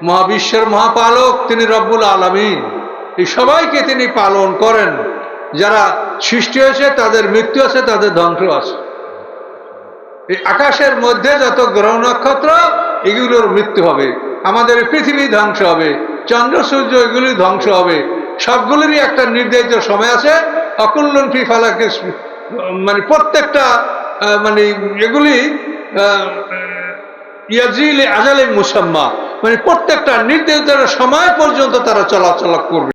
মহাবিশ্বের মহাপালক, তিনি রব্বুল আলামিন। এই সবাইকে তিনি পালন করেন। যারা সৃষ্টি হয়েছে তাদের মৃত্যু আছে, তাদের ধ্বংস আছে। এই আকাশের মধ্যে যত গ্রহ নক্ষত্র এগুলোর মৃত্যু হবে, আমাদের পৃথিবী ধ্বংস হবে, চন্দ্র সূর্য এগুলি ধ্বংস হবে। সবগুলোরই একটা নির্ধারিত সময় আছে। অকুল্লন ফি ফালাকে, মানে প্রত্যেকটা মানে এগুলি ইয়াজিল আজালে মুসাম্মা, মানে প্রত্যেকটা নির্ধারিত সময় পর্যন্ত তারা চলাচল করবে।